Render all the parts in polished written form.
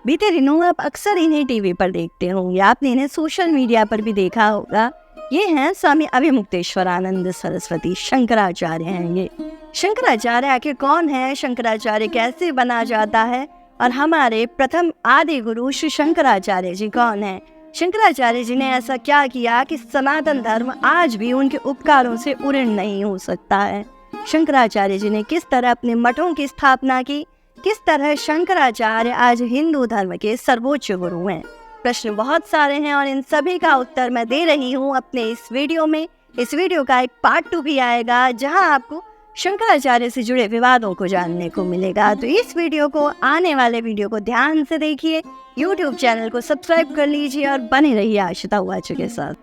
बीते दिनों आप अक्सर इन्हें टीवी पर देखते होंगे, आपने इन्हें सोशल मीडिया पर भी देखा होगा। ये हैं स्वामी अभिमुक्तेश्वरानंद सरस्वती, शंकराचार्य हैं ये। शंकराचार्य आखिर कौन है, शंकराचार्य कैसे बना जाता है, और हमारे प्रथम आदि गुरु श्री शंकराचार्य जी कौन है? शंकराचार्य जी ने ऐसा क्या किया कि सनातन धर्म आज भी उनके उपकारों से उऋण नहीं हो सकता है? शंकराचार्य जी ने किस तरह अपने मठों की स्थापना की, किस तरह शंकराचार्य आज हिंदू धर्म के सर्वोच्च गुरु हैं? प्रश्न बहुत सारे हैं और इन सभी का उत्तर मैं दे रही हूँ अपने इस वीडियो में। इस वीडियो का एक पार्ट 2 भी आएगा जहां आपको शंकराचार्य से जुड़े विवादों को जानने को मिलेगा। तो इस वीडियो को, आने वाले वीडियो को ध्यान से देखिए, YouTube चैनल को सब्सक्राइब कर लीजिए और बने रहिए आशिता वाचु के साथ।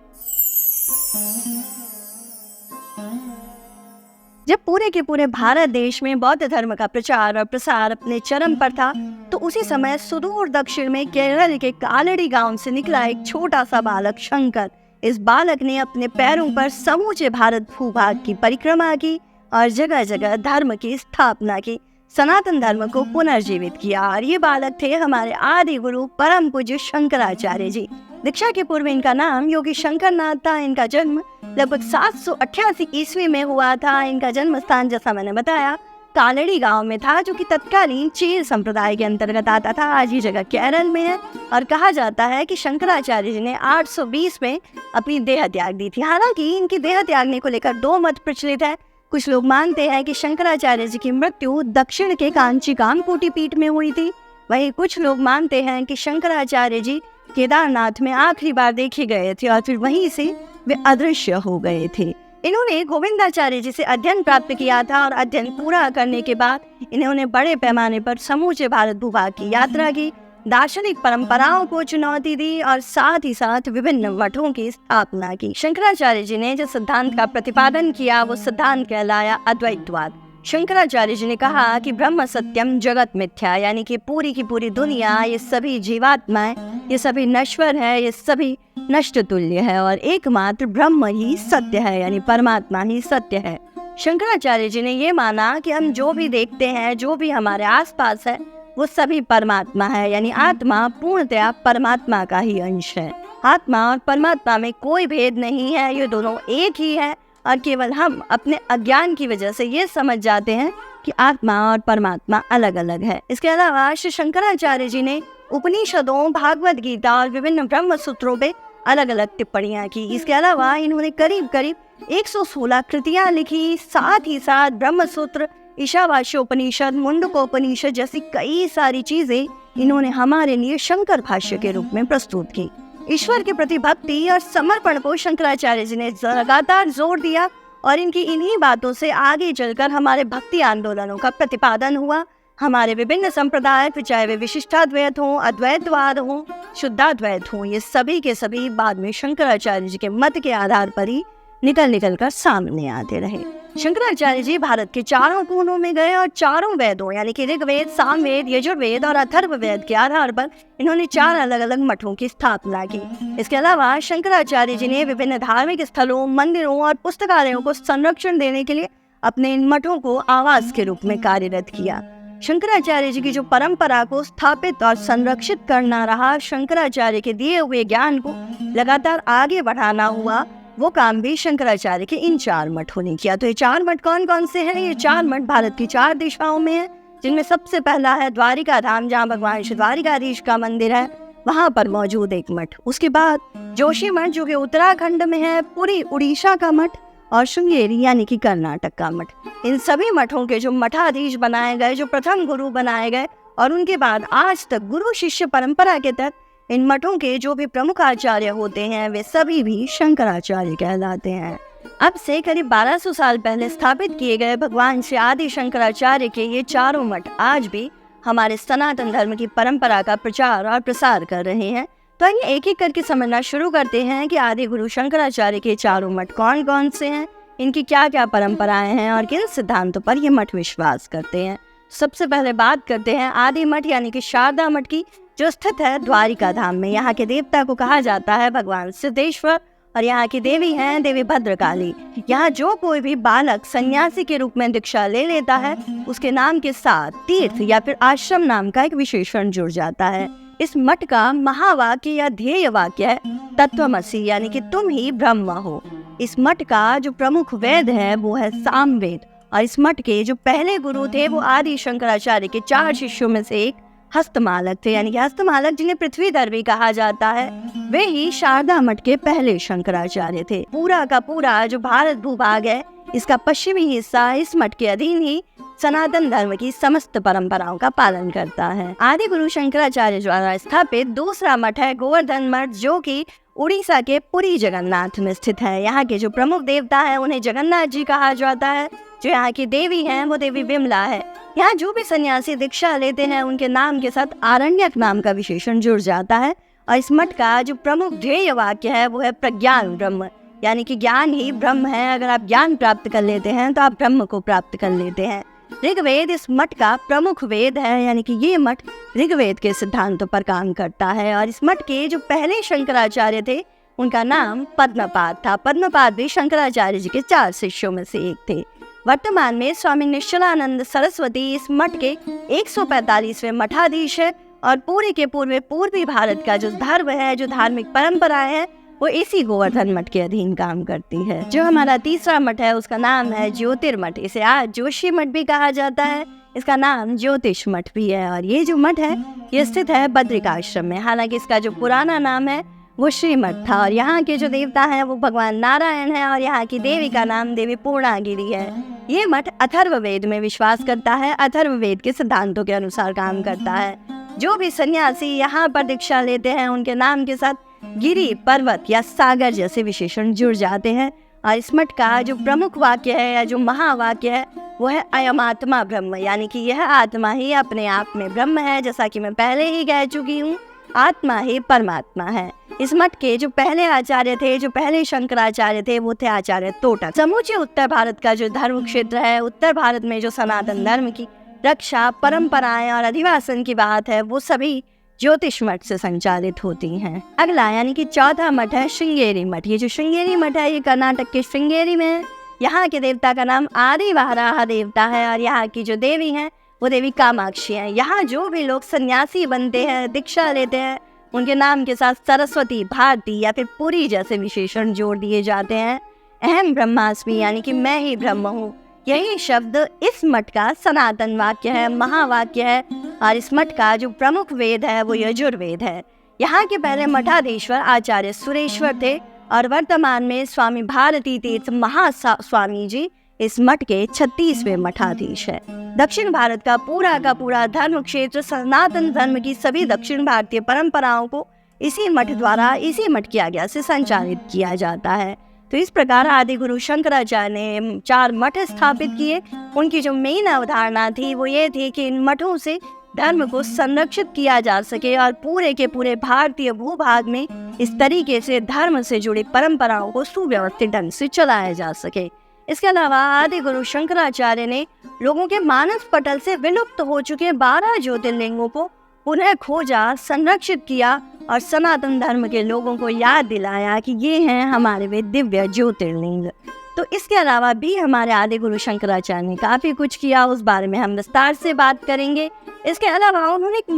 जब पूरे के पूरे भारत देश में बौद्ध धर्म का प्रचार और प्रसार अपने चरम पर था, तो उसी समय सुदूर दक्षिण में केरल के कालड़ी गांव से निकला एक छोटा सा बालक शंकर। इस बालक ने अपने पैरों पर समूचे भारत भूभाग की परिक्रमा की और जगह जगह धर्म की स्थापना की, सनातन धर्म को पुनर्जीवित किया। और ये बालक थे हमारे आदि गुरु परम पूज्य शंकराचार्य जी। दीक्षा के पूर्व इनका नाम योगी शंकरनाथ था। इनका जन्म लगभग 788 ईस्वी में हुआ था। इनका जन्म स्थान, जैसा मैंने बताया, कालड़ी गांव में था, जो कि तत्कालीन चेर संप्रदाय के अंतर्गत आता था। आज ये जगह केरल में है और कहा जाता है कि शंकराचार्य जी ने 820 में अपनी देह त्याग दी थी। हालांकि इनकी देह त्यागने को लेकर 2 मत प्रचलित है। कुछ लोग मानते हैं कि शंकराचार्य जी की मृत्यु दक्षिण के कांची कामकोटि पीठ में हुई थी। वहीं कुछ लोग मानते हैं कि शंकराचार्य जी केदारनाथ में आखिरी बार देखे गए थे और फिर वहीं से वे अदृश्य हो गए थे। इन्होंने गोविंदाचार्य जी से अध्ययन प्राप्त किया था और अध्ययन पूरा करने के बाद इन्होंने बड़े पैमाने पर समूचे भारत भूभाग की यात्रा की, दार्शनिक परंपराओं को चुनौती दी और साथ ही साथ विभिन्न मठों की स्थापना की। शंकराचार्य जी ने जिस सिद्धांत का प्रतिपादन किया वो सिद्धांत कहलाया अद्वैतवाद। शंकराचार्य जी ने कहा कि ब्रह्म सत्यम जगत मिथ्या, यानी कि पूरी की पूरी दुनिया, ये सभी जीवात्माएं, ये सभी नश्वर है, ये सभी नष्ट तुल्य है और एकमात्र ब्रह्म ही सत्य है, यानी परमात्मा ही सत्य है। शंकराचार्य जी ने ये माना कि हम जो भी देखते हैं, जो भी हमारे आसपास है, वो सभी परमात्मा है, यानी आत्मा पूर्णतया परमात्मा का ही अंश है। आत्मा और परमात्मा में कोई भेद नहीं है, ये दोनों एक ही है और केवल हम अपने अज्ञान की वजह से ये समझ जाते हैं कि आत्मा और परमात्मा अलग अलग है। इसके अलावा श्री शंकराचार्य जी ने उपनिषदों, भागवत गीता और विभिन्न ब्रह्म सूत्रों पे अलग अलग टिप्पणियां की। इसके अलावा इन्होंने करीब करीब 116 कृतियां लिखी। साथ ही साथ ब्रह्म सूत्र, ईशावास्योपनिषद, मुंडकोपनिषद जैसी कई सारी चीजें इन्होंने हमारे लिए शंकर भाष्य के रूप में प्रस्तुत की। ईश्वर के प्रति भक्ति और समर्पण को शंकराचार्य जी ने लगातार जोर दिया और इनकी इन्हीं बातों से आगे चलकर हमारे भक्ति आंदोलनों का प्रतिपादन हुआ। हमारे विभिन्न संप्रदाय, चाहे वे विशिष्टाद्वैत हों, अद्वैतवाद हों, शुद्धाद्वैत हों, ये सभी के सभी बाद में शंकराचार्य जी के मत के आधार पर ही निकल कर सामने आते रहे। शंकराचार्य जी भारत के चारों कोनों में गए और चारों वेदों, यानी कि ऋग्वेद, सामवेद, यजुर्वेद और अथर्ववेद के आधार पर इन्होंने 4 अलग अलग मठों की स्थापना की। इसके अलावा शंकराचार्य जी ने विभिन्न धार्मिक स्थलों, मंदिरों और पुस्तकालयों को संरक्षण देने के लिए अपने इन मठों को आवास के रूप में कार्यरत किया। शंकराचार्य जी की जो परंपरा को स्थापित और संरक्षित करना रहा, शंकराचार्य के दिए हुए ज्ञान को लगातार आगे बढ़ाना हुआ, वो काम भी शंकराचार्य के इन 4 मठों ने किया। तो ये 4 मठ कौन कौन से हैं? ये 4 मठ भारत की 4 दिशाओं में है, जिनमें सबसे पहला है द्वारिका धाम, जहाँ भगवान श्री द्वारिकाधीश का मंदिर है, वहाँ पर मौजूद एक मठ। उसके बाद जोशी मठ, जो कि उत्तराखंड में है, पुरी उड़ीसा का मठ और श्रृंगेरी, यानी कि कर्नाटक का मठ। इन सभी मठों के जो मठाधीश बनाए गए, जो प्रथम गुरु बनाए गए और उनके बाद आज तक गुरु शिष्य परंपरा के तहत इन मठों के जो भी प्रमुख आचार्य होते हैं, वे सभी भी शंकराचार्य कहलाते हैं। अब से करीब 1200 साल पहले स्थापित किए गए भगवान श्री आदि शंकराचार्य के ये 4 मठ आज भी हमारे सनातन धर्म की परंपरा का प्रचार और प्रसार कर रहे हैं। तो आइए एक एक करके समझना शुरू करते हैं कि आदि गुरु शंकराचार्य के 4 मठ कौन कौन से हैं, इनकी क्या क्या परंपराएं हैं और किन सिद्धांतों पर ये मठ विश्वास करते हैं। सबसे पहले बात करते हैं आदि मठ यानी कि शारदा मठ की, जो स्थित है द्वारिका धाम में। यहाँ के देवता को कहा जाता है भगवान सिद्धेश्वर और यहाँ की देवी हैं देवी भद्रकाली। यहाँ जो कोई भी बालक सन्यासी के रूप में दीक्षा ले लेता है, उसके नाम के साथ तीर्थ या फिर आश्रम नाम का एक विशेषण जुड़ जाता है। इस मठ का महावाक्य या ध्येय वाक्य है तत्वमसि, यानी कि तुम ही ब्रह्म हो। इस मठ का जो प्रमुख वेद है वो है सामवेद, और इस मठ के जो पहले गुरु थे वो आदि शंकराचार्य के 4 शिष्यों में से एक हस्तमालक थे, यानी कि हस्तमालक जिन्हें पृथ्वीधर भी कहा जाता है, वे ही शारदा मठ के पहले शंकराचार्य थे। पूरा का पूरा जो भारत भूभाग है, इसका पश्चिमी हिस्सा इस मठ के अधीन ही सनातन धर्म की समस्त परंपराओं का पालन करता है। आदि गुरु शंकराचार्य द्वारा स्थापित दूसरा मठ है गोवर्धन मठ, जो कि उड़ीसा के पुरी जगन्नाथ में स्थित है। यहाँ के जो प्रमुख देवता है उन्हें जगन्नाथ जी कहा जाता है। जो यहाँ की देवी है वो देवी विमला है। यहाँ जो भी सन्यासी दीक्षा लेते हैं उनके नाम के साथ आरण्यक नाम का विशेषण जुड़ जाता है। और इस मठ का जो प्रमुख ध्येय वाक्य है वो है प्रज्ञान ब्रह्म, यानी कि ज्ञान ही ब्रह्म है। अगर आप ज्ञान प्राप्त कर लेते हैं तो आप ब्रह्म को प्राप्त कर लेते हैं। ऋग्वेद इस मठ का प्रमुख वेद है, यानी कि ये मठ ऋग्वेद के सिद्धांतों पर काम करता है। और इस मठ के जो पहले शंकराचार्य थे उनका नाम पद्मपाद था। पद्मपाद भी शंकराचार्य जी के 4 शिष्यों में से एक थे। वर्तमान में स्वामी निश्चलानंद सरस्वती इस मठ के 145वें मठाधीश है। और पूरे के पूर्वी भारत का जो धर्म है, जो धार्मिक परंपराएं हैं, वो इसी गोवर्धन मठ के अधीन काम करती है। जो हमारा तीसरा मठ है उसका नाम है ज्योतिर्मठ। इसे आज जोशी मठ भी कहा जाता है, इसका नाम ज्योतिष मठ भी है। और ये जो मठ है ये स्थित है बद्रिकाश्रम में। हालांकि इसका जो पुराना नाम है वो श्रीमठ था। और यहाँ के जो देवता हैं वो भगवान नारायण है, और यहाँ की देवी का नाम देवी पूर्णागिरी है। ये मठ अथर्ववेद में विश्वास करता है, अथर्ववेद के सिद्धांतों के अनुसार काम करता है। जो भी सन्यासी यहाँ पर दीक्षा लेते हैं उनके नाम के साथ गिरी, पर्वत या सागर जैसे विशेषण जुड़ जाते हैं। और इस मठ का जो प्रमुख वाक्य है या जो महावाक्य है वो है अयम आत्मा ब्रह्म, यानी कि यह आत्मा ही अपने आप में ब्रह्म है। जैसा कि मैं पहले ही कह चुकी हूँ, आत्मा ही परमात्मा है। इस मठ के जो पहले आचार्य थे, जो पहले शंकराचार्य थे, वो थे आचार्य तोटक। समूचे उत्तर भारत का जो धर्म क्षेत्र है, उत्तर भारत में जो सनातन धर्म की रक्षा, परंपराएं और अधिवासन की बात है, वो सभी ज्योतिष मठ से संचालित होती हैं। अगला यानी कि चौथा मठ है श्रृंगेरी मठ। ये जो श्रृंगेरी मठ है ये कर्नाटक के श्रृंगेरी में है। यहाँ के देवता का नाम आदिवाराह देवता है, और यहाँ की जो देवी हैं वो देवी कामाक्षी है। यहाँ जो भी लोग सन्यासी बनते हैं, दीक्षा लेते हैं, उनके नाम के साथ सरस्वती, भारती या फिर पुरी जैसे विशेषण जोड़ दिए जाते हैं। अहम ब्रह्मास्मि, यानी कि मैं ही ब्रह्म हूँ, यही शब्द इस मठ का सनातन वाक्य है, महावाक्य है। और इस मठ का जो प्रमुख वेद है वो यजुर्वेद है। यहाँ के पहले मठाधीश्वर आचार्य सुरेश्वर थे, और वर्तमान में स्वामी भारती तीर्थ महास्वामी जी इस मठ के 36वें मठाधीश है। दक्षिण भारत का पूरा धर्म क्षेत्र सनातन धर्म की सभी दक्षिण भारतीय परंपराओं को इसी मठ द्वारा, इसी मठ की आज्ञा से संचालित किया जाता है। तो इस प्रकार आदि गुरु शंकराचार्य ने 4 मठ स्थापित किए। उनकी जो मेन अवधारणा थी वो ये थी कि इन मठों से धर्म को संरक्षित किया जा सके और पूरे के पूरे भारतीय भूभाग में इस तरीके से धर्म से जुड़ी परंपराओं को सुव्यवस्थित ढंग से चलाया जा सके। इसके अलावा आदि गुरु शंकराचार्य ने लोगों के मानस पटल से विलुप्त हो चुके 12 ज्योतिर्लिंगों को पुनः खोजा, संरक्षित किया और सनातन धर्म के लोगों को याद दिलाया कि ये हैं हमारे वे दिव्य ज्योतिर्लिंग। तो इसके अलावा भी हमारे आदि गुरु शंकराचार्य ने काफी कुछ किया, उस बारे में हम विस्तार से बात करेंगे। इसके अलावा उन्होंने एक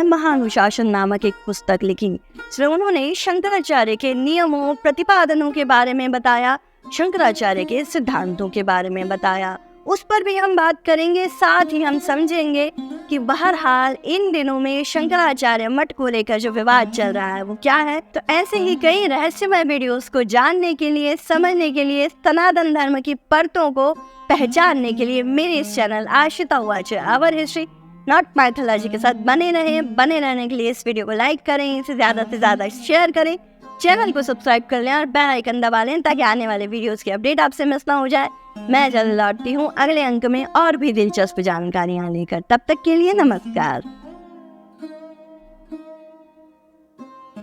महानुशासन नामक एक पुस्तक लिखी, जिसमें उन्होंने शंकराचार्य के नियमों, प्रतिपादनों के बारे में बताया, शंकराचार्य के सिद्धांतों के बारे में बताया। उस पर भी हम बात करेंगे। साथ ही हम समझेंगे कि बहरहाल इन दिनों में शंकराचार्य मठ को लेकर जो विवाद चल रहा है वो क्या है। तो ऐसे ही कई रहस्यमय वीडियोस को जानने के लिए, समझने के लिए, सनातन धर्म की परतों को पहचानने के लिए मेरे इस channel Ashita watch our history not mythology के साथ बने रहने के लिए इस वीडियो को लाइक करें, इसे ज्यादा से ज्यादा शेयर करें, चैनल को सब्सक्राइब कर लें और बेल आइकन दबा लें ताकि आने वाले वीडियोस की अपडेट आपसे मिस ना हो जाए। मैं जल्द लौटती हूँ अगले अंक में और भी दिलचस्प जानकारियाँ लेकर। तब तक के लिए नमस्कार।